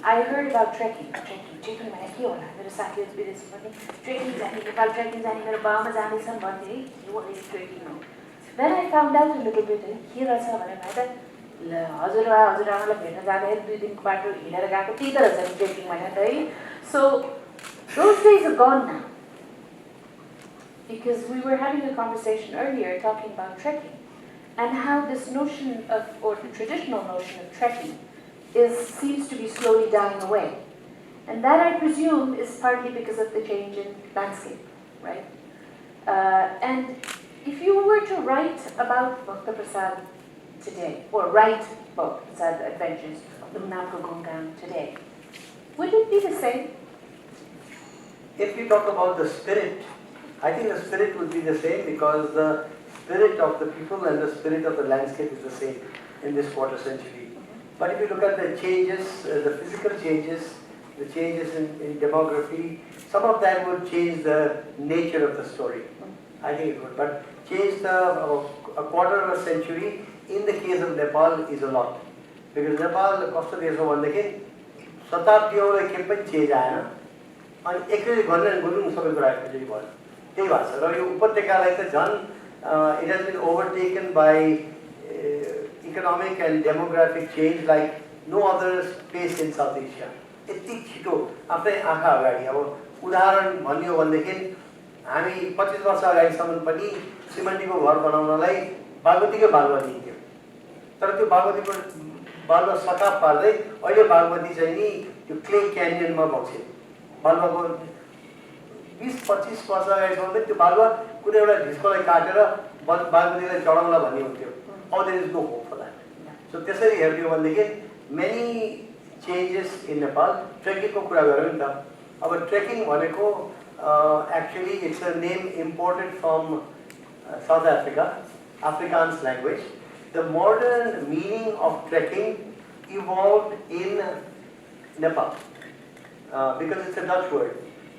I heard about trekking भने के होला मेरो साथीहरु विदेशमा पनि ट्रेकिङ जाने नेपाल ट्रेकिङ जाने मेरो बाबामा जाँदैछन् भन्थे what is trekking हो then I found out a little bit के रहेछ भनेर भन्दा हजुरआमालाई भेट्न जाँदाखेरि 2 दिनको बाटो हिँडेर गएको त्यही त रहेछ ट्रेकिङ भनेर है so those days are gone now because we were having a conversation earlier talking about trekking and how this notion of or the traditional notion of trekking seems to be slowly dying away. And that, I presume, is partly because of the change in landscape, right? And if you were to write about Bhakta Prasad today, or write Bhakta Prasad Adventures of Dhumdham Ghumgham today, would it be the same? If we talk about the spirit, I think the spirit would be the same because the spirit of the people and the spirit of the landscape is the same in this quarter century. But if you look at the changes, the physical changes, the changes in demography, some of that would change the nature of the story. I think it would. But change a quarter of a century in the case of Nepal is a lot. Because Nepal, कस्तो देश हो भनेदेखि शताब्दीौँलाई के पनि change आएन अनि एकैले गरेर गुरुङ सबै कुरा एकैचोटि भयो त्यही भएको छ र यो उपत्यकालाई त झन् it has been overtaken by economic and demographic change like no other space in South Asia. यति छिटो आफ्नै आँखा अगाडि अब उदाहरण भन्यो भनेदेखि हामी 25 वर्ष अगाडिसम्म पनि सिमेन्टको घर बनाउनलाई बागमतीकै बालुवा दिन्थ्यो तर त्यो बागमतीको बालुवा सफा पार्दै अहिले बागमती चाहिँ नि त्यो क्ले क्यानियनमा बग्छ बालुवाको 20-25 वर्ष अगाडिसम्म त्यो बालुवा कुनै एउटा ढिस्कोलाई काटेर बागमतीलाई चढाउला भन्ने हुन्थ्यो अब there is no hope for that. So त्यसरी हेर्दियो भनेदेखि many changes in Nepal. Trekking को कुरा गरौँ नि त अब trekking भनेको actually it's a name imported from South Africa, Afrikaans language. The modern meaning of trekking evolved in Nepal because it's a Dutch word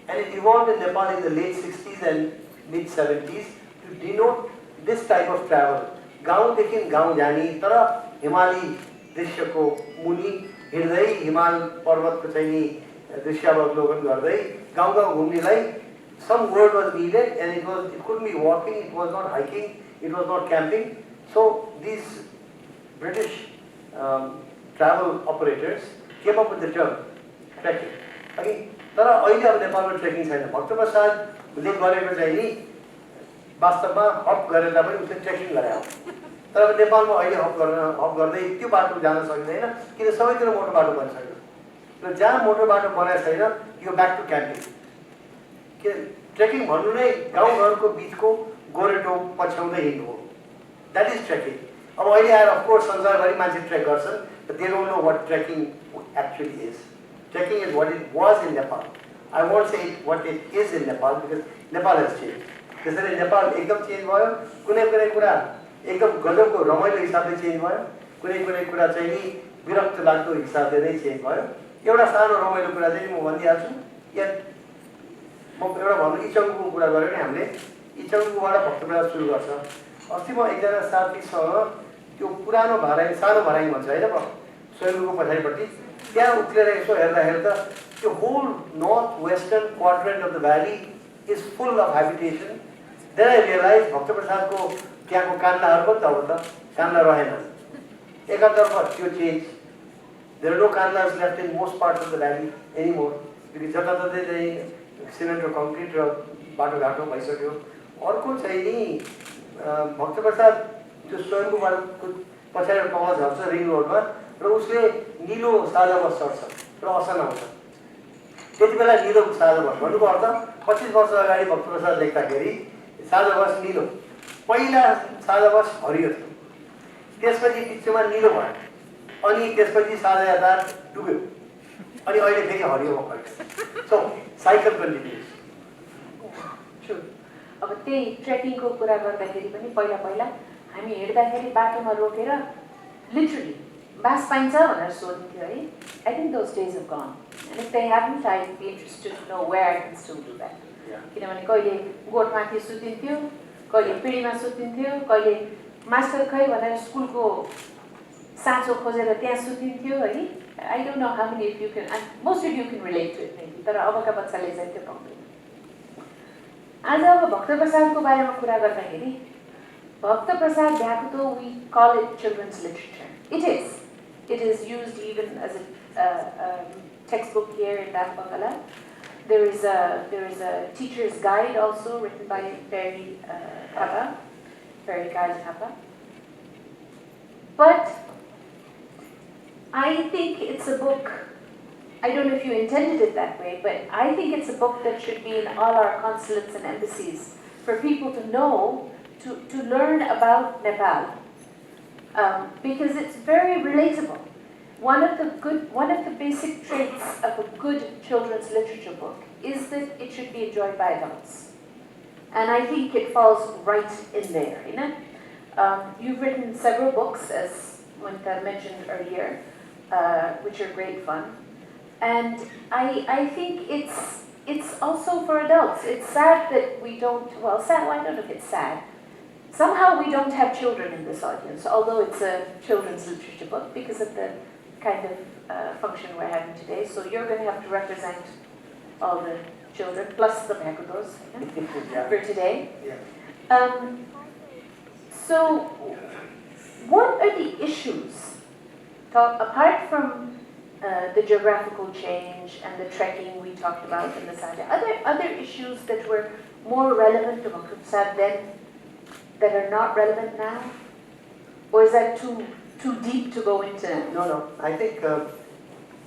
and it evolved in Nepal in the late 60s and mid 70s to denote this type of travel. गाउँदेखि गाउँ जाने तर हिमाली दृश्यको मुनि हिँड्दै हिमाल पर्वतको चाहिँ नि दृश्यावलोकन गर्दै गाउँ गाउँ घुम्नेलाई some word was needed and it couldn't be walking, it was not hiking, it was not camping. So these British travel operators came up with the term trekking. Okay, तर अहिले अब नेपालमा ट्रेकिङ छैन भक्त प्रसादले गरेको चाहिँ नि वास्तवमा हप गरेर पनि उसले ट्रेकिङ गरायो तर नेपालमा अहिले हप गर्दै त्यो बाटो जान सकिँदैन किन सबैतिर मोटर बाटो बनिसक्यो र जहाँ मोटर बाटो बनाएको छैन यो ब्याक टु क्याम्पिङ के ट्रेकिङ भन्नु नै गाउँघरको बिचको गोरेटो पछ्याउँदै हिँड्नु हो द्याट इज ट्रेकिङ अब अहिले आएर अफकोर्स संसारभरि मान्छे ट्रेक गर्छन् but they don't know what trekking actually is. Trekking is what it was in Nepal. I won't say what it is in Nepal because Nepal has changed. त्यसैले नेपाल एकदम change भयो कुनै कुनै कुरा एकदम गजबको रमाइलो हिसाबले चेन्ज भयो कुनै कुनै कुरा चाहिँ नि विरक्त लाग्दो हिसाबले नै चेन्ज भयो एउटा सानो रमाइलो कुरा चाहिँ म भनिहाल्छु या म एउटा भन्नु इचङ्गुको कुरा गरे नि हामीले इचङ्गुबाट भक्तप्रसाद सुरु गर्छ अस्ति म एकजना साथीसँग त्यो पुरानो भराई सानो भराई भन्छ हैन स्वयंको पछाडिपट्टि त्यहाँ उक्लेर यसो हेर्दा त्यो whole north western quadrant of the valley is full of habitation then I realize भक्तप्रसादको त्यहाँको कान्लाहरू पनि त हो त कान्ला रहेन एकातर्फ त्यो चेन्ज देयर आर नो कान्लास left in most parts of the valley anymore because जताततै चाहिँ सिमेन्ट र कङ्क्रिट र बाटोघाटो भइसक्यो अर्को चाहिँ नि भक्तप्रसाद त्यो स्वयंको पछाडि कवच झर्छ रिङ रोडमा र उसले निलो साझा बस चढ्छ र असन आउँछ त्यति बेला निलो साझा बस भन्नुको अर्थ 25 वर्ष अगाडि भक्तप्रसाद लेख्दाखेरि साझा बस निलो पहिला साझा बस हरियो थियो त्यसपछि बिचमा निलो भयो अनि त्यसपछि साझा यातायात डुब्यो अनि अहिले फेरि हरियोमा फर्क्यो सो साइकल कन्टिन्युस अब त्यही ट्रेकिङको कुरा गर्दाखेरि पनि पहिला हामी हिँड्दाखेरि बाटोमा रोकेर लिटरली बास पाइन्छ भनेर सोध्थ्यो है I think those days have gone and if they haven't I be interested to know where I can still do that किनभने कहिले गोठमाथि सुतिन्थ्यो कहिले पिँढीमा सुतिन्थ्यो कहिले मास्टर खै भनेर स्कुलको साँचो खोजेर त्यहाँ सुतिन्थ्यो है I don't know how many of you can, most of you can relate to it maybe, तर अबका बच्चाले चाहिँ त्यो पाउँदैन। आज अब भक्त प्रसादको बारेमा कुरा गर्दाखेरि Bhakta Prasad Bhyaguto, we call it children's literature. It is used even as a textbook here in Dhumdham. There is a teacher's guide also written by Ferry Thapa. But I think it's a book, I don't know if you intended it that way, but I think it's a book that should be in all our consulates and embassies for people to know, to learn about Nepal, because it's very relatable. One of the basic traits of a good children's literature book is that it should be enjoyed by adults, and I think it falls right in there. You know, you've written several books, as Wanta mentioned earlier, which are great fun, and I think it's also for adults. It's sad that we don't. Well, sad. Well, I don't know if it's sad. Somehow we don't have children in this audience, although it's a children's literature book because of the kind of function we're having today. So you're going to have to represent all the children, plus the Bhyagutos, for today. Yeah. So what are the issues, apart from the geographical change and the trekking we talked about in the Saja, other issues that were more relevant to Bhakta Prasad then, that are not relevant now? Or is that too deep to go into? No. I think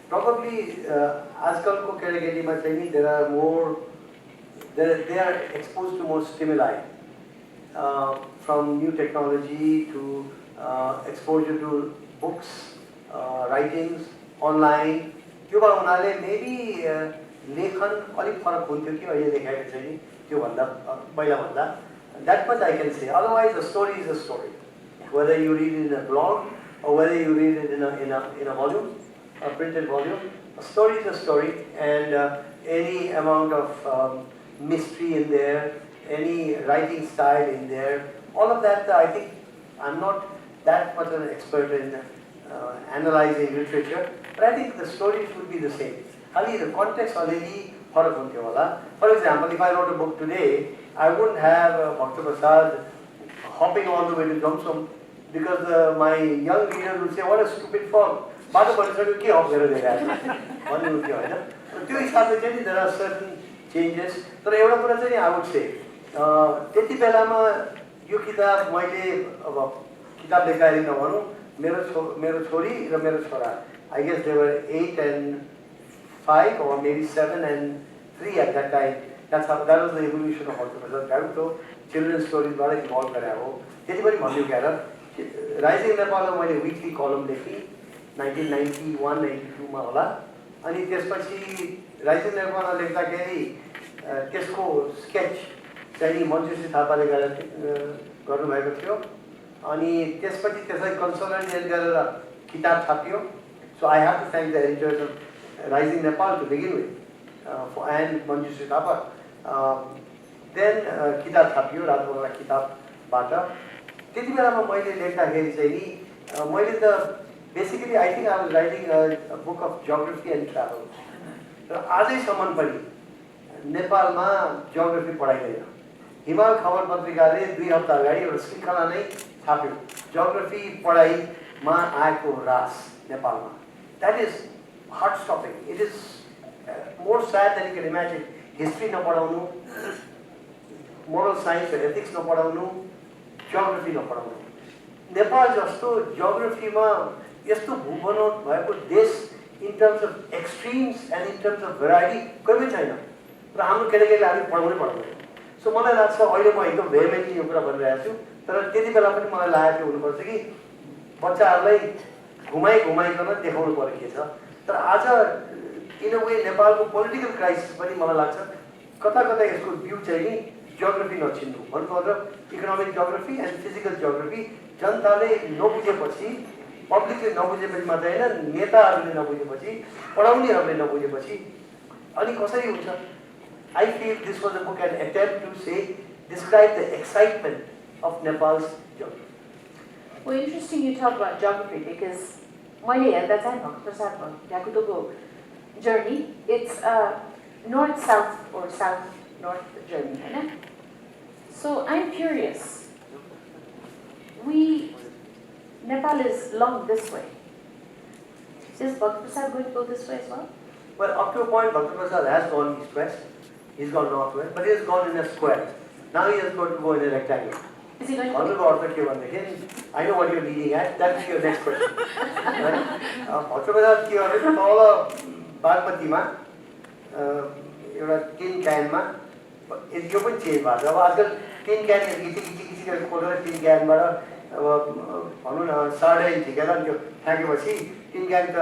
probably आजकलको केटाकेटीमा चाहिँ नि there are more, they are exposed to more stimuli from new technology to exposure to books, writings, online. त्यो भएर उनीहरूले maybe लेखन अलिक फरक हुन्थ्यो कि अहिले देखाएको छ नि त्यो भन्दा पहिला भन्दा. That much I can say. Otherwise, a story is a story. Whether you read it in a blog or whether you read it in a volume, a printed volume, a story is a story, and any amount of mystery in there, any writing style in there, all of that. I think I'm not that much an expert in analyzing literature, but I think the stories would be the same. Only the context already फरक हुन्थ्यो होला. For example, if I wrote a book today, I wouldn't have Bhakta Prasad hopping all the way to Ghumgham because my young readers would say, what a stupid fog. बाटो भनिसक्यो के हप गरेर देखाएको भन्नुहुन्थ्यो होइन. त्यो हिसाबले चाहिँ there are certain changes. तर एउटा कुरा चाहिँ I would say त्यति बेलामा यो किताब मैले अब किताब लेखाएर नभनौँ मेरो छोरी र मेरो छोरा, I guess they were 8 and 5 or maybe 7 and 3 at that time. That was the evolution of Bhakta Prasad Bhyaguto. Children's stories बाट इभल्भ गरे हो. त्यति पनि भन्नु क्यार राइजिङ नेपालमा मैले विकली कलम लेखेँ 1991-92 मा होला. अनि त्यसपछि राइजिङ नेपालमा लेख्दाखेरि त्यसको स्केच चाहिँ मञ्जुश्री थापाले गर्नुभएको थियो. अनि त्यसपछि त्यसलाई कन्सोलिडेट गरेर किताब छापियो. So I have to thank the editors of Rising Nepal to begin with, and Manjushri Thapa. Then किताब छापियो रातभर किताबबाट. त्यति बेलामा मैले लेख्दाखेरि चाहिँ नि मैले त basically I think I was writing a book of geography and travel. र आजैसम्म पनि नेपालमा जियोग्राफी पढाइदैन. हिमाल खबर पत्रिकाले 2 हप्ता अगाडि एउटा श्रृङ्खला नै छाप्यो जियोग्राफी पढाइमा आएको ह्रास नेपालमा. That is heart-stopping. It is more sad than you can imagine. History no पढाउनु, moral science or ethics no पढाउनु, geography no पढाउनु. नेपाल जस्तो geography-मा यस्तो भूबनोट भएको देश in terms of extremes and in terms of variety कोही पनि छैन. र हाम्रो केटाकेटीले हामी पढाउनै. So मलाई लाग्छ अहिले म एकदम vehemently यो कुरा भनिरहेको छु, तर त्यति बेला पनि मलाई लागेको हुनुपर्छ कि बच्चाहरूलाई घुमाइकन देखाउनु पर्यो के छ. तर आज इन अ वे नेपालको पोलिटिकल क्राइसिस पनि मलाई लाग्छ कता यसको भ्यू चाहिँ नि जियोग्राफी नचिन्नु भन्नु मतलब economic geography end physical geography जनताले नबुझेपछि, पब्लिकले नबुझेपछि मात्रै हैन, नेताहरूले नबुझेपछि, पढाउनेहरूले नबुझेपछि अनि कसरी हुन्छ. I feel this was a book an attempt to say describe the excitement of Nepal's geography. Well, interesting you talk about geography because मैले हेर्दा चाहिँ भक्त प्रसाद भ्यागुतोको journey, it's a north-south or south-north journey, right? So I'm curious. Nepal is long this way. Is Bhakta Prasad going to go this way as well? Well, up to a point, Bhakta Prasad has gone east-west. He's gone north-west, but he has gone in a square. Now he is going to go in a rectangle. Is he going to? I know what you're leading at. That's your next question. Bhakta Prasad is all बागमतीमा एउटा tin क्यानमा यो पनि change भएको छ। अब आजकल tin क्यान किची गरेर खोलेर tin क्यानबाट अब भनौँ न साढे झिकेर त्यो फ्याँकेपछि टिन क्यान त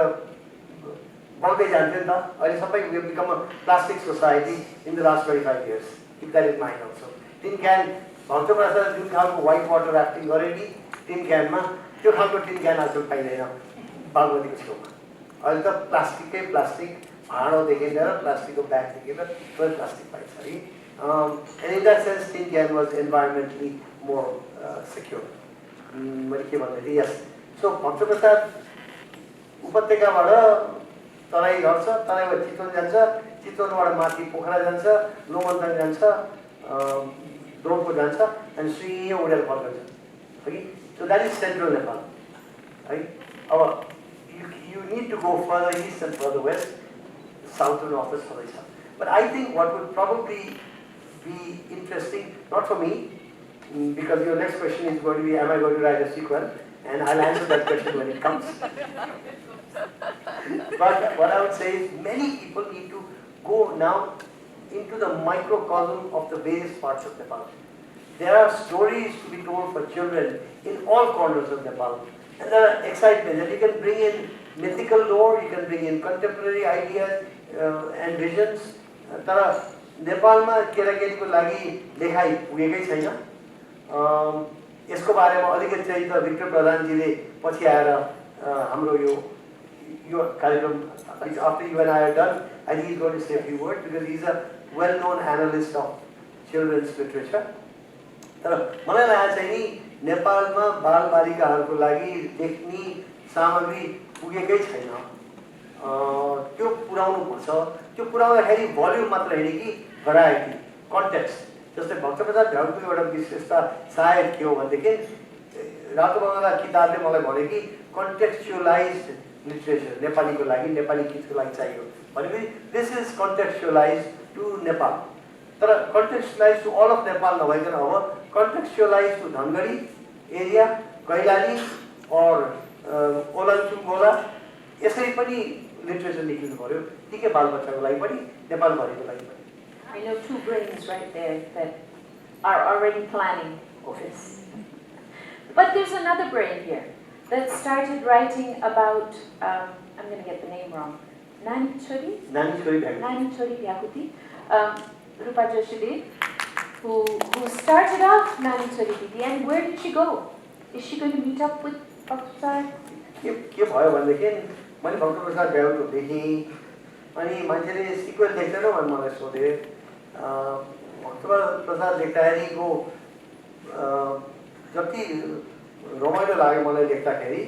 बढ्दै जान्थ्यो नि त। अहिले सबै become a plastic society in the last 25 years. Keep that in mind also. Tin can Bhakta Prasad जुन खालको व्हाइट वाटर राफ्टिङ गरे नि टिन क्यानमा त्यो खालको टिन क्यान आजकल पाइँदैन बागमतीको छेउमा। अहिले त प्लास्टिकै प्लास्टिक भाँडोदेखि लिएर प्लास्टिकको ब्यागदेखि लिएर सबै प्लास्टिक पाइन्छ है। And in that sense tin can was environmentally more secure. मैले के भन्दै थिएँ, यस। सो भक्त प्रसाद उपत्यकाबाट तराई झर्छ, तराईबाट चितवन जान्छ, चितवनबाट माथि पोखरा जान्छ, लोमन्थन जान्छ, दोलखो जान्छ, अनि सुइँ उडेर फर्कन्छ है। So that is central Nepal है। अब you need to go further east and further west, south and north is further south. But I think what would probably be interesting, not for me, because your next question is going to be, am I going to write a sequel? And I'll answer that question when it comes. But what I would say is many people need to go now into the microcosm of the various parts of Nepal. There are stories to be told for children in all corners of Nepal. And there are excitement, and you can bring in mythical lore, you can bring in contemporary ideas and visions. तर नेपालमा केटाकेटीको लागि लेखाइ पुगेकै छैन। यसको बारेमा अलिकति चाहिँ त Victor प्रधानजीले पछि आएर हाम्रो यो कार्यक्रम after you and I are done, I think he's going to say a few words because he's a well-known analyst of children's literature. तर मलाई लागेको चाहिँ नि नेपालमा बालबालिकाहरूको लागि लेख्ने सामग्री पुगेकै छैन। त्यो पुर्याउनु पर्छ। त्यो पुर्याउँदाखेरि भोल्युम मात्र होइन कि भराइटी, कन्टेक्स्ट। जस्तै भक्त प्रसाद भ्यागुतोको एउटा विशेषता सायद के हो भनेदेखि रातो बङ्गला किताबले मलाई भन्यो कि कन्टेक्चुअलाइज्ड लिटरेचर नेपालीको लागि, नेपाली गीतको लागि चाहियो भनेपछि दिस इज कन्टेक्चुअलाइज टु नेपाल। तर कन्टेक्चुअलाइज टु अल अफ नेपाल नभइकन अब कन्टेक्चुअलाइज टु धनगढी एरिया, कैलाली और ओलाङचुङगोला यसरी पनि लिटरेचर लेखिनु पर्यो। ती के बालबच्चाको लागि पनि नेपालभरिको लागि पनि। I know two brains right there that are already planning this. But there's another brain here that started writing about, I'm going to get the name wrong, Nani Chori Bhyaguti, Rupa Joshi, who started off Nani Chori Didi, and where did she go? Is she going to meet up with Bhakta? के भयो भनेदेखि मैले भक्त प्रसाद भ्यागुतो देखेँ, अनि मान्छेले sequel देख्दैनौ भनेर मलाई सोधे। भक्त प्रसाद लेख्दाखेरिको जति रमाइलो लाग्यो मलाई लेख्दाखेरि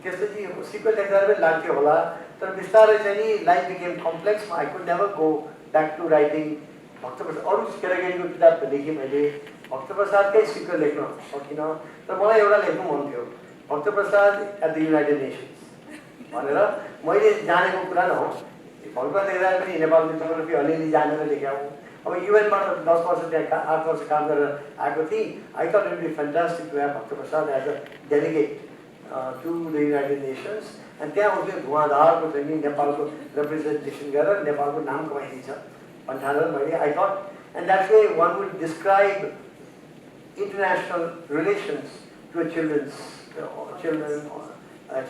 त्यसपछि सिक्वेल लेख्दा पनि लाग्थ्यो होला। तर बिस्तारै चाहिँ नि life became complex. I could never go back to writing Bhakta Prasad. अरू केटाकेटीको किताब त लेखेँ मैले, भक्त प्रसादकै सिक्वेल लेख्न सकिनँ। तर मलाई एउटा लेख्नु मन थियो, भक्त प्रसाद एट द युनाइटेड नेसन्स भनेर। मैले जानेको कुरा न हो, भक्त प्रसाद लेख्दा पनि नेपालको जियोग्राफी अलिअलि जानेर लेखेँ। अब युएनबाट 10 वर्ष त्यहाँ 8 वर्ष काम गरेर आएको थिएँ। I thought it be fantastic to have Bhakta Prasad as a delegate to the United Nations. अनि त्यहाँ उसले धुवाँधारको चाहिँ नेपालको रिप्रेजेन्टेसन गरेर नेपालको नाम कमाइदिन्छ भन्ठानेर मैले I thought. And that way one would describe international relations to a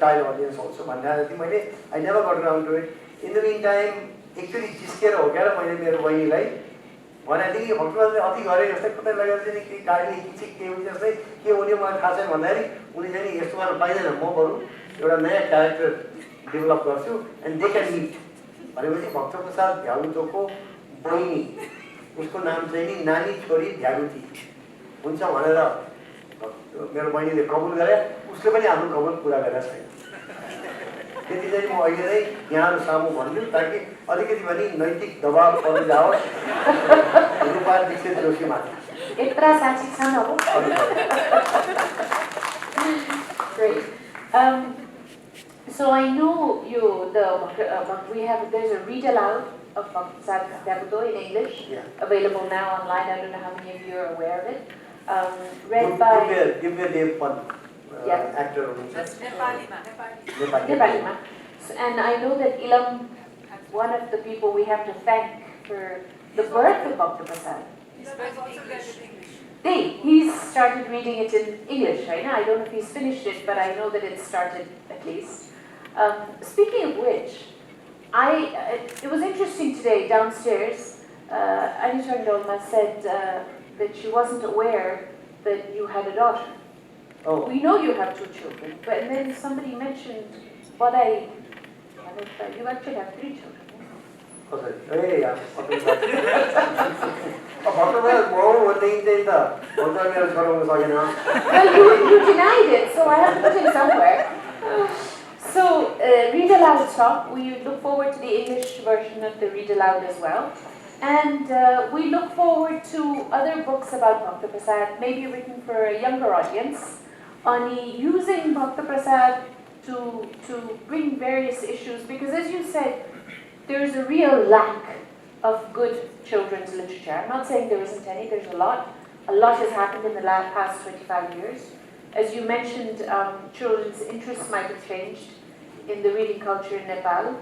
child audience also. I never got around to it. In the meantime, actually, जिस्केर हो गया मैले मेरो बहिनीलाई भने थिएँ कि भक्तप्रसादले अति गरे जस्तै कतै लगेर चाहिँ के गाडी किचिक के हुन्छ जस्तै के हुने मलाई थाहा छैन भन्दाखेरि उनी चाहिँ यस्तो गर्न पाइँदैन, म बरु एउटा नयाँ क्यारेक्टर डेभलप गर्छु एन्ड दे क्यान मिट भनेपछि भक्त प्रसाद भ्यागुतोको बहिनी, उसको नाम चाहिँ नि नानी छोरी भ्यागुती हुन्छ भनेर मेरो बहिनीले कबुल गरे। उसले पनि आफ्नो कबुल पुरा गरेको छैन। त्यति चाहिँ म अहिले नै यहाँहरू सामु भन्छु ताकि अलिकति पनि नैतिक दबाव पर्नु जाओस् रूपा दीक्षित जोशीमाथि। यत्रा साक्षी छन् अब। Great. So I know there's a read aloud of Prasad Bhyaguto in English, available now online. I don't know how many of you are aware of it. Read by... Give me a name for actor. Nepalima. And I know that Ilam, one of the people we have to thank for the birth of Bhakta Prasad. He's started reading it in English right now. I don't know if he's finished it, but I know that it started at least. Speaking of which, it was interesting today downstairs. Anisha Dolma said that she wasn't aware that you had a daughter. Oh. We know you have 2 children, but then somebody mentioned you actually have 3 children. Oh, sorry. Hey, yeah. Well, you denied it, so I have to put it somewhere. So, read aloud talk. We look forward to the English version of the read aloud as well. And we look forward to other books about Bhakta Prasad, maybe written for a younger audience, on using Bhakta Prasad to bring various issues. Because as you said, there is a real lack of good children's literature. I'm not saying there isn't any, there's a lot. A lot has happened in the past 25 years. As you mentioned, children's interests might have changed in the reading culture in Nepal.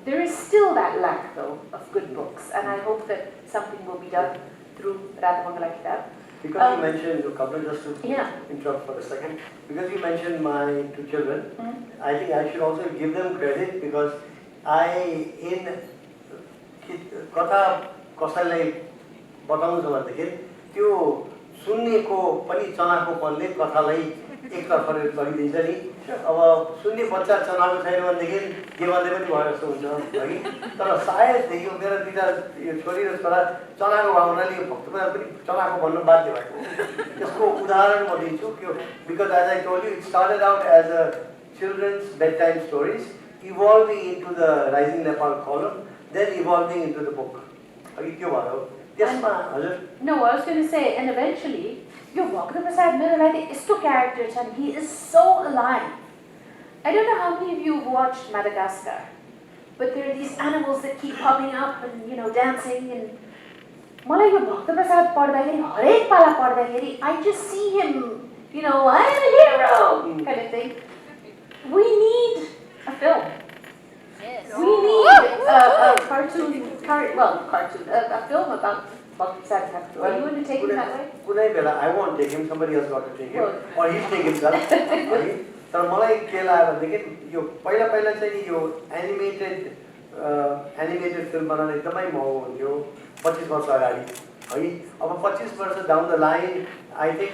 There is still that lack, though, of good books, and I hope that something will be done through Radhamangala Kitab. Because you mentioned, Kapil, just to interrupt for a second, because you mentioned my 2 children, I think I should also give them credit because in कथा कसैलाई बताउनु छ भनेदेखि त्यो सुन्नेको पनि चनाखोपनले कथालाई एकतर्फ गरिदिन्छ नि। अब सुन्ने बच्चा चनाखो छैन भनेदेखि जीवनले पनि भयो जस्तो हुन्छ है। तर सायद यो मेरो 2 छोरी र छोरा चनाखो भयो हुनाले यो भक्तमा पनि चनाखो बन्न बाध्य भएको त्यसको उदाहरण म दिन्छु। Because as I told you, it started out as a children's bedtime stories, evolving into the Rising Nepal column, then evolving into the book. No, I was going to say, and eventually, your Bhakta Prasad Miralai is 2 characters and he is so alive. I don't know how many of you have watched Madagascar, but there are these animals that keep popping up and, dancing. And मलाई यो Bhakta Prasad पढ्दाखेरि हरेक पाला पढ्दाखेरि I just see him, I'm a hero kind of thing. We need a film. We need a cartoon, a film about Bhakta Prasad. Are you going to take him that way? I won't take him, somebody else got to take him. Or he'll take himself. तर मलाई के लाग्यो भनेदेखि यो पहिला चाहिँ यो animated film बनाउन एकदमै महँगो हुन्थ्यो 25 वर्ष अगाडि है। अब 25 वर्ष down the line I think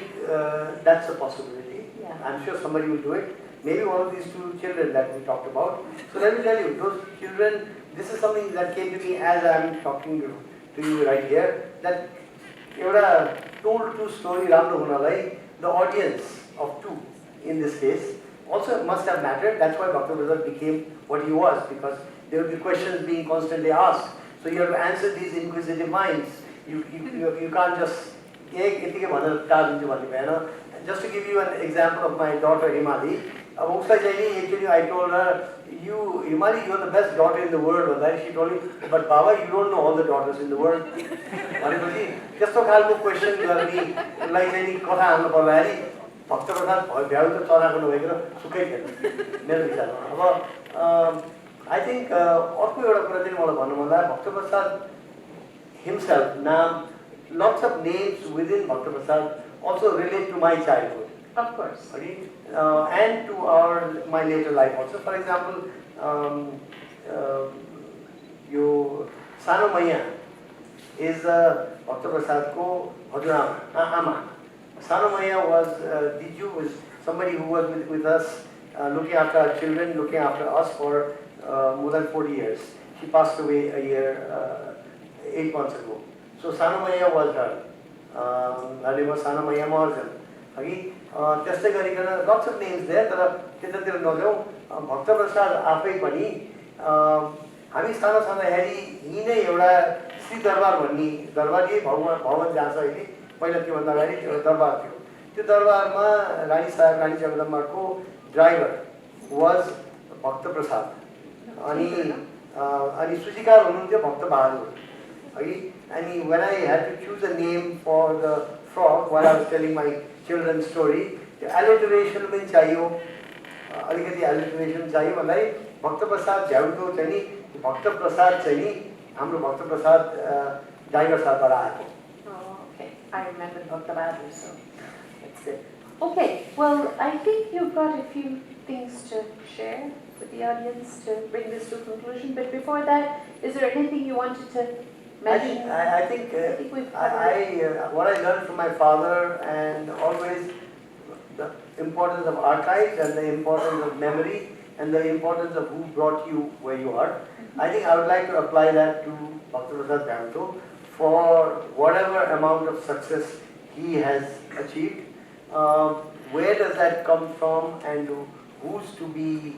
that's a possibility. I'm sure somebody will do it. Maybe one of these 2 children that we talked about. So let me tell you, those children, this is something that came to me as I'm talking to you right here, that एउटा told 2 story राम्रो हुनलाई the audience of 2 in this case also must have mattered. That's why Bhakta Prasad became what he was, because there would be questions being constantly asked. So you have to answer these inquisitive minds. You can't just just to give you an example of my daughter Himali. Actually, I told her, Himali, you're the best daughter in the world. She told me, but Baba, you don't know all the daughters in the world. Just to call question, like any Kotha Bhakta Prasad, Bhyaguto Chana Sukai. I think Bhakta Prasad himself, lots of names within Bhakta Prasad also relate to my childhood. Of course. And to my later life also. For example, Sano Maya is Bhakta Prasad ko Ama. Sano Maya was Diju, was somebody who was with us, looking after our children, looking after us for more than 40 years. She passed away a year, 8 months ago. So Sano Maya was her. Her name was Sano Maya Morgan. त्यस्तै गरिकन lots of names there तर त्यतातिर नजाउँ भक्त प्रसाद आफै पनि हामी सानो छँदाखेरि यही नै एउटा श्री दरबार भन्ने दरबार यही भवन जहाँ छ अहिले पहिला त्योभन्दा अगाडि एउटा दरबार थियो त्यो दरबारमा रानी साहब रानी जगदम्बाको ड्राइभर वाज भक्त प्रसाद अनि सूचीकार हुनुहुन्थ्यो भक्त बहादुर है अनि when I had to choose a name for the frog while I was telling my children's story त्यो alliteration पनि चाहियो अलिकति alliteration चाहियो भन्दै भक्त प्रसाद भ्यागुतो चाहिँ नि भक्त प्रसाद चाहिँ नि हाम्रो भक्त प्रसाद ड्राइभर साहबबाट आएको Okay, I remember Bhakta Bahadur, so that's it. Okay, well, I think you've got a few things to share with the audience to bring this to a conclusion. But before that, is there anything you wanted to mention? I think what I learned from my father and always the importance of archives and the importance of memory and the importance of who brought you where you are. I think I would like to apply that to Bhakta Prasad Bhyaguto for whatever amount of success he has achieved. Where does that come from and who's to be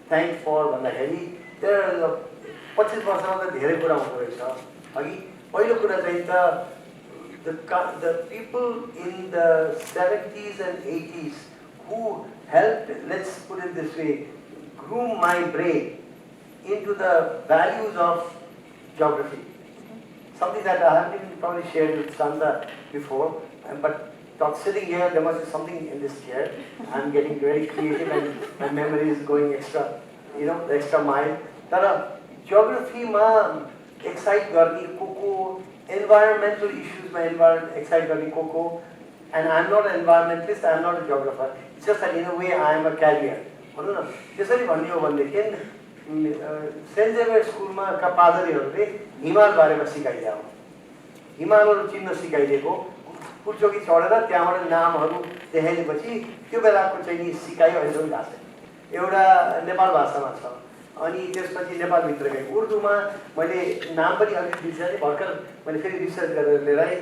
thanked for भन्दाखेरि there are 25 वर्षमा त धेरै कुरा हुँदो रहेछ अघि पहिलो कुरा चाहिँ त the people in the 70s and 80s who helped, let's put it this way, groom my brain into the values of geography. Something that I haven't even probably shared with Santa before, but sitting here, there must be something in this chair. I'm getting very creative and my memory is going extra, the extra mile. But geography ma excite garni koko, environmental issues ma excite garni koko, and I'm not an environmentalist, I'm not a geographer. It's just that in a way I am a carrier. त्यसरी भन्ने हो भनेदेखि saint Xavier स्कुलमा का पादरीहरूले हिमाल बारेमा सिकाइदियो हिमालहरू चिन्न सिकाइदिएको पुल्चोकी चढेर त्यहाँबाट नामहरू देखाइदिएपछि त्यो बेलाको चाहिँ सिकाइ अहिले पनि भएको छ एउटा नेपाल भाषामा छ अनि त्यसपछि नेपालभित्र गए उर्दूमा मैले नाम पनि अलिक बिर्सेँ भर्खर मैले फेरि रिसर्च गरेर लिएर आएँ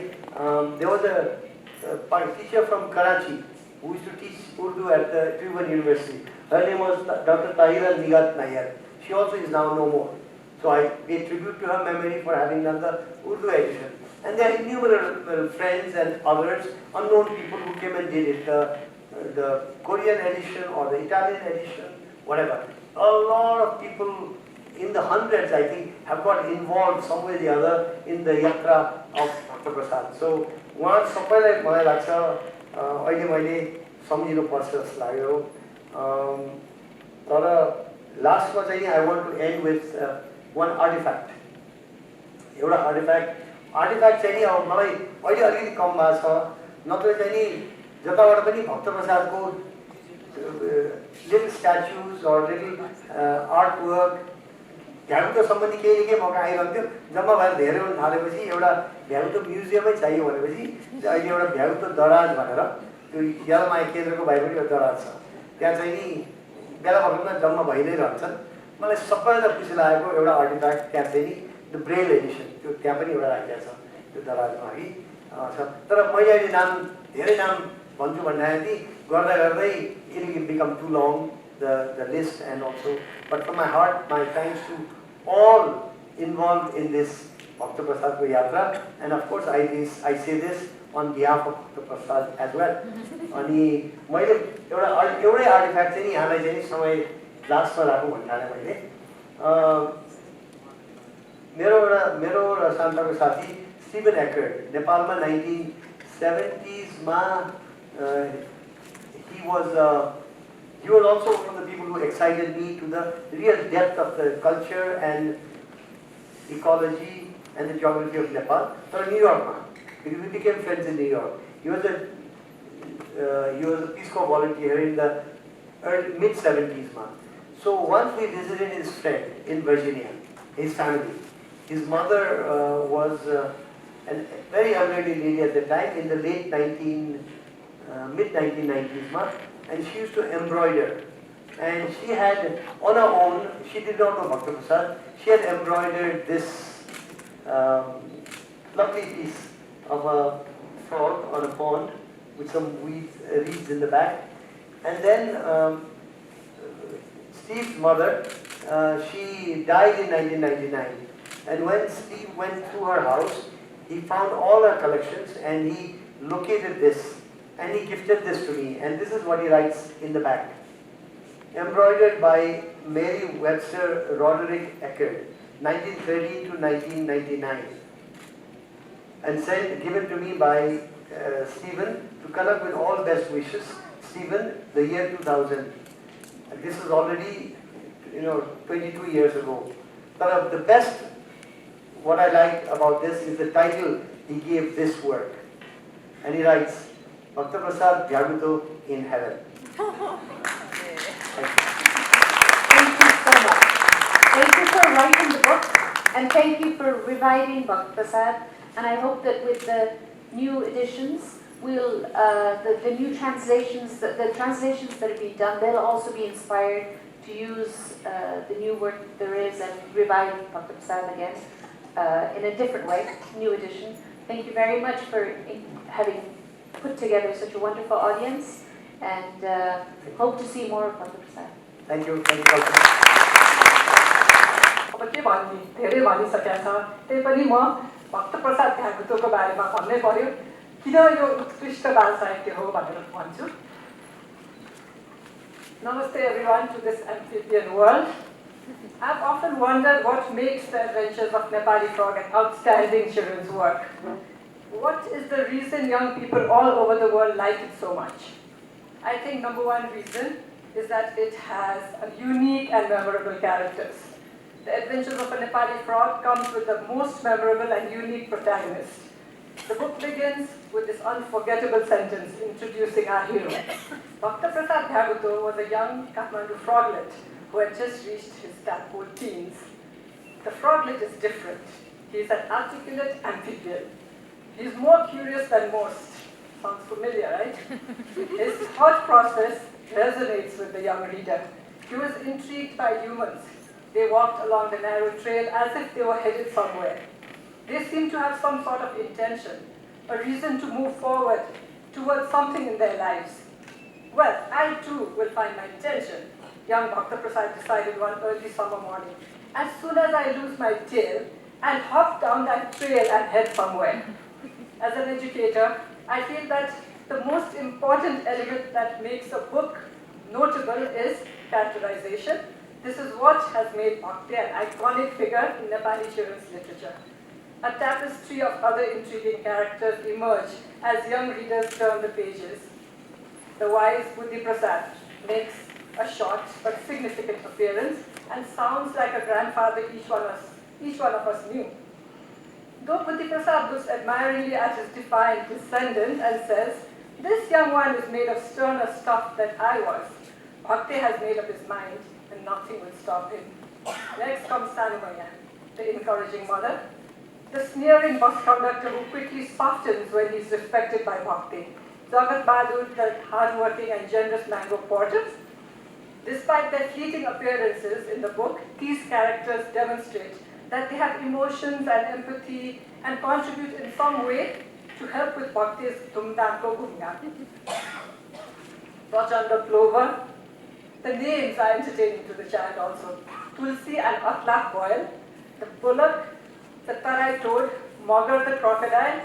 there was a teacher from Karachi who used to teach Urdu at the Tribhuvan University. Her name was Dr. Tahira Nigat Nair. She also is now no more. So I pay tribute to her memory for having done the Urdu edition. And there are innumerable friends and others, unknown people who came and did it. The Korean edition or the Italian edition, whatever. A lot of people in the hundreds, I think, have got involved some way or the other in the yatra of Bhakta Prasad. So, उहाँ सबैलाई मलाई लाग्छ अहिले मैले सम्झिनु पर्छ जस्तो लाग्यो तर लास्टमा चाहिँ I want to end with one artifact एउटा आर्टिफ्याक्ट चाहिँ नि अब मलाई अहिले अलिकति कम भएको छ नत्र चाहिँ नि जताबाट पनि भक्त प्रसादको लिटल स्ट्याचुज अर लिटल आर्ट वर्क भ्यागुतो सम्बन्धी केही केही मौका आइरहन्थ्यो जम्मा भएर धेरै हुन थालेपछि एउटा भ्यागुतो म्युजियमै चाहियो भनेपछि अहिले एउटा भ्यागुतो दराज भनेर त्यो यलमाया केन्द्रको बाहिर एउटा दराज छ त्यहाँ चाहिँ नि बेला बखतमा जम्मा भइ नै रहन्छन् मलाई सबैभन्दा खुसी लागेको एउटा आर्टिफ्याक्ट त्यहाँ चाहिँ नि द ब्रेल एडिसन त्यो त्यहाँ पनि एउटा राखिएको छ त्यो दराजमा है छ तर मैले अहिले धेरै नाम भन्छु भन्दाखेरि गर्दा गर्दै it will become too long the list and also, but from my heart, my thanks to all involved in this Bhakta Prasad Yatra, and of course I say this on behalf of Bhakta Prasad as well. अनि मैले एउटै artefact चाहिँ नि यहाँलाई चाहिँ समय लास्टमा राखौँ भन्नाले मैले मेरो र शान्ताको साथी स्टिभन एक्कर्ड नेपालमा 1970s मा he was also one of the people who excited me to the real depth of the culture and ecology and the geography of Nepal. So New York, because we became friends in New York. He was a Peace Corps volunteer in the mid-70s. So once we visited his friend in Virginia, his family. His mother was a very elderly lady at the time in the mid-1990s. And she used to embroider. And she had, on her own, she did not know Bhakta Prasad, she had embroidered this lovely piece of a frog on a pond with some reeds in the back. And then Steve's mother, she died in 1999. And when Steve went through her house, he found all her collections and he located this. And he gifted this to me. And this is what he writes in the back. Embroidered by Mary Webster Roderick Eckert, 1913 to 1999. And given to me by Stephen to connect with all best wishes. Stephen, the year 2000. And this is already, 22 years ago. But the best, what I like about this is the title he gave this work. And he writes, Bhakta Prasad Bhyaguto in heaven. Thank you so much. Thank you for writing the book, and thank you for reviving Bhakta Prasad. And I hope that with the new editions, the new translations, the translations that have been done, they'll also be inspired to use the new work there is and revive Bhakta Prasad again in a different way, new edition. Thank you very much for having put together such a wonderful audience, and hope to see more of Bhakta Prasad. Thank you. Thank you. अब के भन्ने धेरै भनिसकेका छ त्यही पनि म भक्त प्रसाद भ्यागुतोको बारेमा भन्नै पर्यो किन यो उत्कृष्ट बाल साहित्य हो भनेर भन्छु Namaste everyone to this amphibian world. I've often wondered what makes the adventures of Nepali Frog an outstanding children's work. What is the reason young people all over the world like it so much? I think number one reason is that it has a unique and memorable characters. The Adventures of a Nepali Frog comes with the most memorable and unique protagonist. The book begins with this unforgettable sentence introducing our hero. Bhakta Prasad Bhyaguto was a young Kathmandu froglet who had just reached his tadpole teens. The froglet is different. He is an articulate amphibian. He is more curious than most. Sounds familiar, right? His thought process resonates with the young reader. He was intrigued by humans. They walked along the narrow trail as if they were headed somewhere. They seemed to have some sort of intention, a reason to move forward towards something in their lives. Well, I too will find my intention, young Bhakta Prasad decided one early summer morning. As soon as I lose my tail, I'll hop down that trail and head somewhere. As an educator, I feel that the most important element that makes a book notable is characterization. This is what has made Bhakta an iconic figure in Nepali children's literature. A tapestry of other intriguing characters emerge as young readers turn the pages. The wise Buddhi Prasad makes a short but significant appearance and sounds like a grandfather each one of us knew. Though Buddhi Prasad looks admiringly at his defiant descendant and says, "This young one is made of sterner stuff than I was," Bhakta has made up his mind and nothing will stop him. Next comes Sanumaya, the encouraging mother, the sneering bus conductor who quickly softens when he's respected by Bhakta, Jagat Bahadur, the hard-working and generous mango porter. Despite their fleeting appearances in the book, these characters demonstrate that they have emotions and empathy and contribute in some way to help with Bhakti's Dhumdham ko Ghumgham. Prachanda Plover. The names are entertaining to the child also. Tulsi and Atlaf Boyle, the bullock, the Tarai toad, Mogger the crocodile,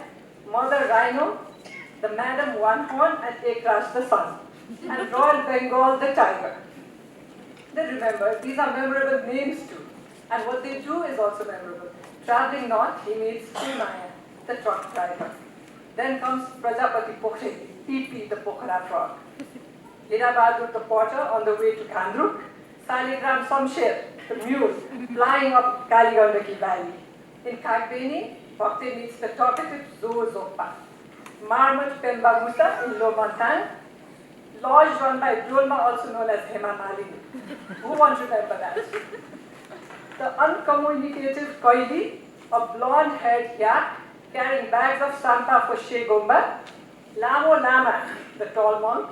Mother Rhino, the Madam One Horn and Ekraj the sun, and Royal Bengal the tiger. Then remember, these are memorable names too. And what they do is also memorable. Traveling north, he meets Sunaya, the truck driver. Then comes Prajapati Pokhari, PP the Pokhara frog. Hira Bahadur the potter on the way to Kandruk. Saligram Samsher, the mule, flying up Kaligandaki valley. In Kagbeni, Bhakta meets the talkative Zo Zopa. Marmot Pemba Musa in Lomantan. Lodge run by Dulma, also known as Hema Malini. Who wants to remember that? The uncommunicative Koili, a blonde-haired yak carrying bags of Santa for Shea Gomba, Lamo Lama, the tall monk,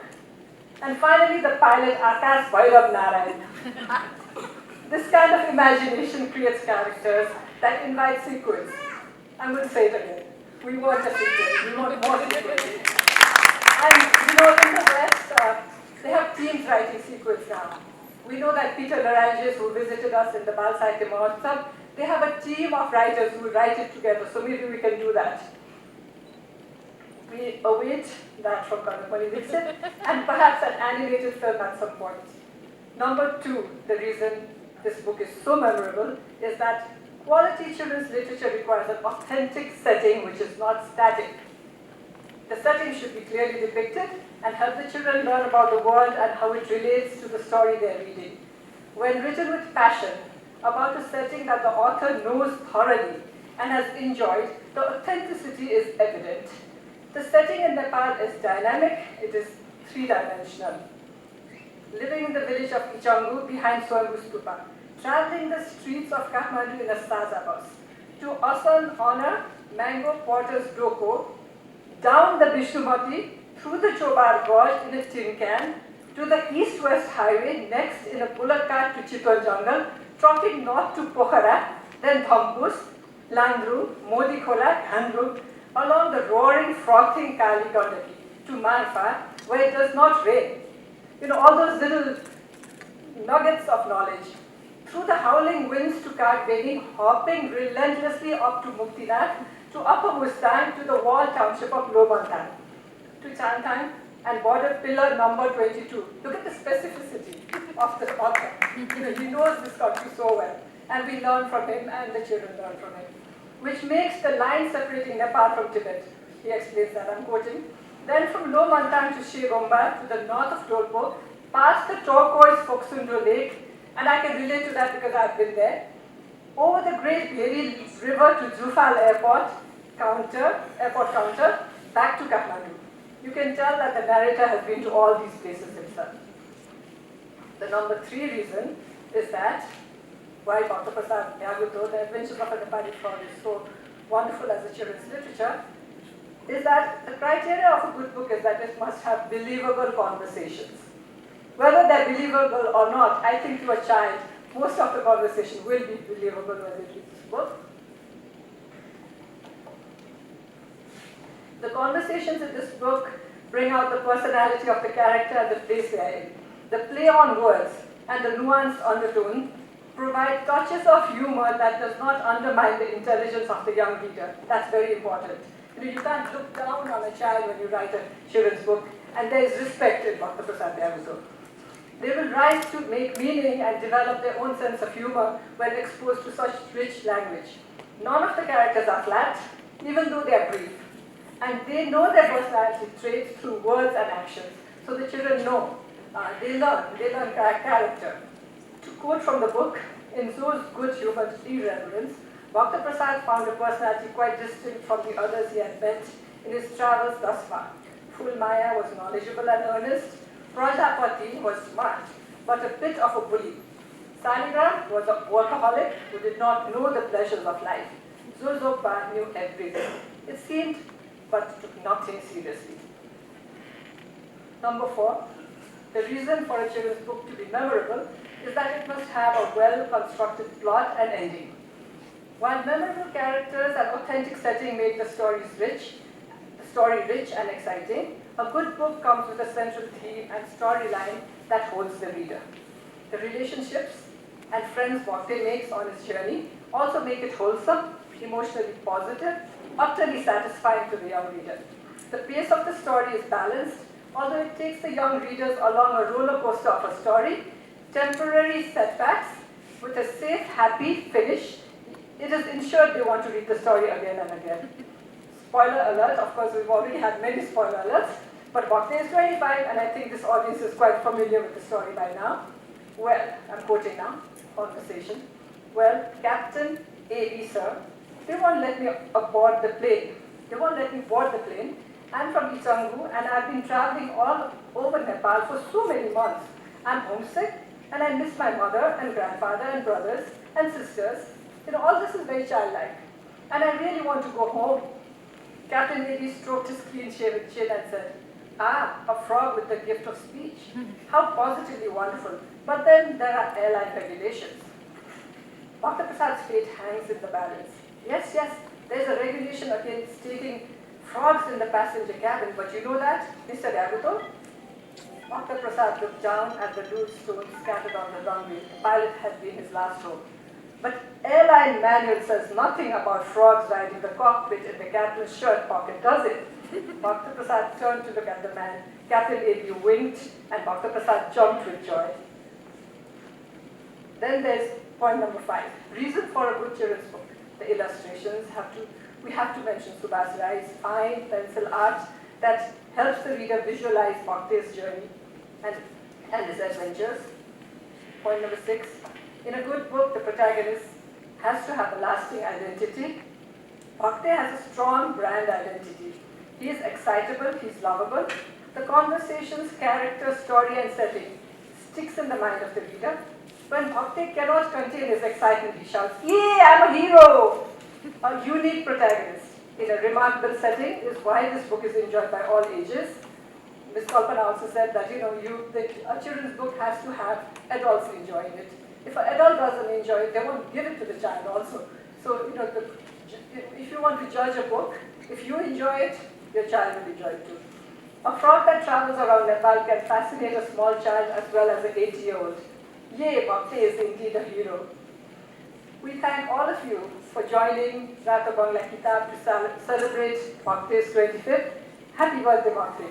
and finally the pilot Akash Bhairav Narayan. This kind of imagination creates characters that invite sequels. I'm going to say it again. We want a sequel. We want more sequels. And you know, in the West, they have teams writing sequels now. We know that Peter Laranges, who visited us in the Bal Sahitya Mahotsav, they have a team of writers who write it together, so maybe we can do that. We await that from Kanakmani Dixit, and perhaps an animated film at some point. Number two, the reason this book is so memorable is that quality children's literature requires an authentic setting which is not static. The setting should be clearly depicted and help the children learn about the world and how it relates to the story they are reading. When written with passion about a setting that the author knows thoroughly and has enjoyed, the authenticity is evident. The setting in Nepal is dynamic, it is three-dimensional. Living in the village of Ichangu behind Swayambhu Stupa, traveling the streets of Kathmandu in a Saza bus, to Asan Honor, Mango Porter's Doko, down the Bishnumati, through the Chobar Gorge in a tin can, to the east-west highway, next in a bullock cart to Chitwan Jungle, trotting north to Pokhara, then Dhampus, Landru, Modikhola, Ghandru, along the roaring, frothing Kali Gandaki to Marfa, where it does not rain. You know, all those little nuggets of knowledge. Through the howling winds to Kagbeni, hopping relentlessly up to Muktinath, to Upper Mustang, to the wall township of Lobantan, to Chantang and border pillar number 22. Look at the specificity of the author. You know, he knows this country so well. And we learn from him and the children learn from him. Which makes the line separating Nepal from Tibet. He explains that, I'm quoting. Then from Lomantan to Shiromba, to the north of Tolpo, past the turquoise Foksundo Lake, and I can relate to that because I've been there, over the Great Bheri River to Jufal Airport counter, back to Kathmandu. You can tell that the narrator has been to all these places himself. The number three reason is that why Bhakta Prasad Bhyaguto, The Adventures of a Nepali Frog, is so wonderful as a children's literature, is that the criteria of a good book is that it must have believable conversations. Whether they're believable or not, I think to a child, most of the conversation will be believable when they read this book. The conversations in this book bring out the personality of the character and the place they are in. The play on words and the nuanced undertone provide touches of humor that does not undermine the intelligence of the young reader. That's very important. You know, you can't look down on a child when you write a children's book, and there is respect in Bhakta Prasad Bhyaguto. They will rise to make meaning and develop their own sense of humor when exposed to such rich language. None of the characters are flat, even though they are brief. And they know their personality traits through words and actions. So the children know. They learn character. To quote from the book, in Zo's good humored irreverence, Bhakta Prasad found a personality quite distinct from the others he had met in his travels thus far. Full Maya was knowledgeable and earnest. Prajapati was smart, but a bit of a bully. Saligram was a workaholic who did not know the pleasures of life. Zuzokba knew everything. It seemed, but took nothing seriously. Number four, the reason for a children's book to be memorable is that it must have a well-constructed plot and ending. While memorable characters and authentic setting make the story rich and exciting, a good book comes with a central theme and storyline that holds the reader. The relationships and friends Bhakta makes on his journey also make it wholesome, emotionally positive, utterly satisfying to the young reader. The pace of the story is balanced, although it takes the young readers along a roller coaster of a story, temporary setbacks, with a safe, happy finish. It is ensured they want to read the story again and again. Spoiler alert, of course we've already had many spoiler alerts, but Bhakta is 25 and I think this audience is quite familiar with the story by now. Well, I'm quoting now, conversation. Well, Captain A.B. sir, they won't let me aboard the plane. They won't let me board the plane. I'm from Ichangu and I've been traveling all over Nepal for so many months. I'm homesick and I miss my mother and grandfather and brothers and sisters. You know, all this is very childlike. And I really want to go home. Captain A.B. stroked his clean-shaven chin and said, "Ah, a frog with the gift of speech. How positively wonderful. But then there are airline regulations." Bhakta Prasad's fate hangs in the balance. Yes, there's a regulation against taking frogs in the passenger cabin, but you know that, Mr. Bhyaguto? Dr. Prasad looked down at the loose stones scattered on the runway. The pilot had been his last hope. But airline manual says nothing about frogs riding the cockpit in the captain's shirt pocket, does it? Dr. Prasad turned to look at the man. Captain A.B. winked, and Dr. Prasad jumped with joy. Then there's point number 5. Reason for a good children's book. The illustrations we have to mention Subhash Rai's fine pencil art that helps the reader visualize Bhakta's journey and his adventures. Point number 6. In a good book, the protagonist has to have a lasting identity. Bhakta has a strong brand identity. He is excitable, he's lovable. The conversation's character, story and setting sticks in the mind of the reader. When Bhakta cannot contain his excitement, he shouts, "Yay, I'm a hero!" A unique protagonist in a remarkable setting is why this book is enjoyed by all ages. Ms. Kalpana also said that, a children's book has to have adults enjoying it. If an adult doesn't enjoy it, they won't give it to the child also. So, if you want to judge a book, if you enjoy it, your child will enjoy it too. A frog that travels around Nepal can fascinate a small child as well as an 8-year-old. Yay, Bhakta is indeed a hero. We thank all of you for joining Rata Bangla Kitab to celebrate Bhakta's 25th. Happy birthday, Bhakta.